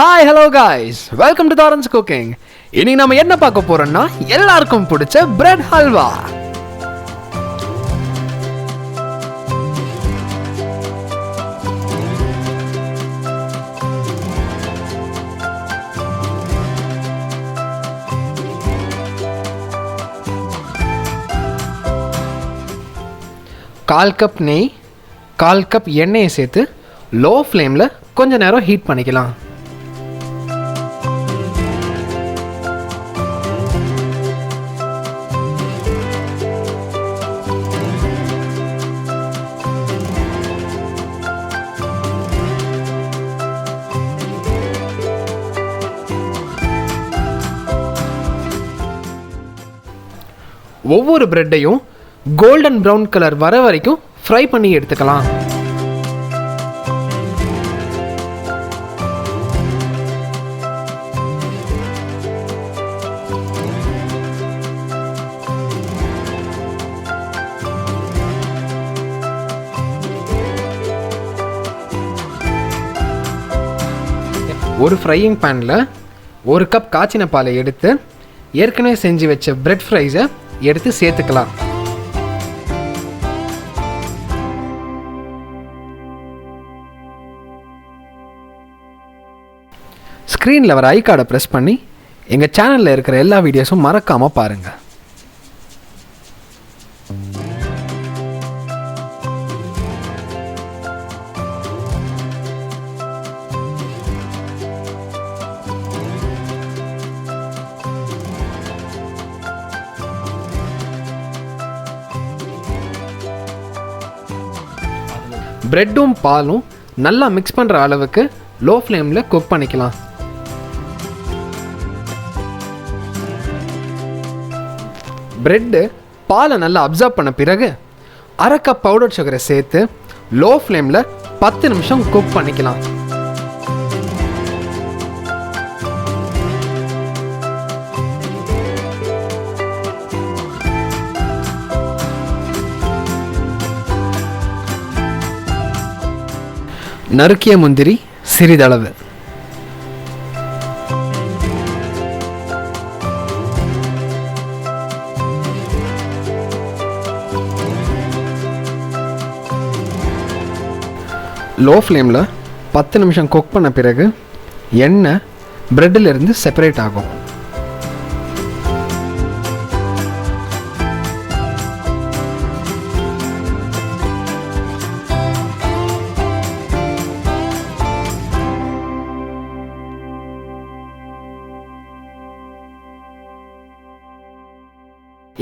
Hi, hello guys. Welcome to Thorence Cooking. இன்னைக்கு நாம என்ன பார்க்க போறோம்னா எல்லாருக்கும் பிடிச்ச bread halwa. கால் கப் நெய், கால் கப் எண்ணெயை சேர்த்து லோ ஃப்ளேமில் கொஞ்ச நேரம் ஹீட் பண்ணிக்கலாம். ஒவ்வொரு பிரெட்டையும் கோல்டன் ப்ரௌன் கலர் வர வரைக்கும் ஃப்ரை பண்ணி எடுத்துக்கலாம். ஒரு ஃப்ரையிங் பேனில் ஒரு கப் காய்ச்சின பாலை எடுத்து ஏற்கனவே செஞ்சு வச்ச பிரெட் ஃப்ரைஸை எடுத்து சேர்த்துக்கலாம். ஸ்க்ரீனில் வர ஐ கார்டை ப்ரெஸ் பண்ணி எங்கள் சேனலில் இருக்கிற எல்லா வீடியோஸும் மறக்காமல் பாருங்கள். பிரெட்டும் பாலும் நல்லா மிக்ஸ் பண்ணுற அளவுக்கு லோ ஃப்ளேமில் குக் பண்ணிக்கலாம். பிரெட்டு பாலை நல்லா அப்சர்வ் பண்ண பிறகு அரை கப் பவுடர் சுகரை சேர்த்து லோ ஃப்ளேமில் 10 நிமிஷம் குக் பண்ணிக்கலாம். நறுக்கிய முந்திரி சிறிதளவு, லோ ஃப்ளேமில் 10 நிமிஷம் குக் பண்ண பிறகு எண்ணெய் பிரெட்டிலிருந்து செப்பரேட் ஆகும்.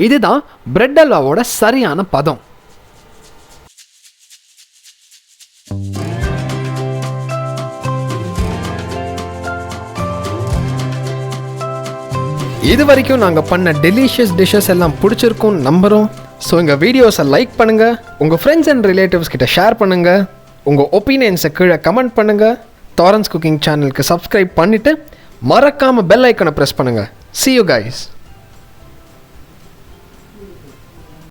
இதுதான் பிரெட் அல்வாவோட சரியான பதம். இது வரைக்கும் நாங்கள் பண்ண டெலிஷியஸ் டிஷ்ஷஸ் எல்லாம் பிடிச்சிருக்கும் நம்புகிறோம். ஸோ எங்கள் வீடியோஸை லைக் பண்ணுங்கள், உங்கள் ஃப்ரெண்ட்ஸ் அண்ட் ரிலேட்டிவ்ஸ் கிட்ட ஷேர் பண்ணுங்கள், உங்கள் ஒப்பீனியன்ஸை கீழே கமெண்ட் பண்ணுங்கள். தாரன்ஸ் குக்கிங் சேனலுக்கு சப்ஸ்கிரைப் பண்ணிவிட்டு மறக்காமல் பெல் ஐக்கனை ப்ரெஸ் பண்ணுங்கள். See you guys.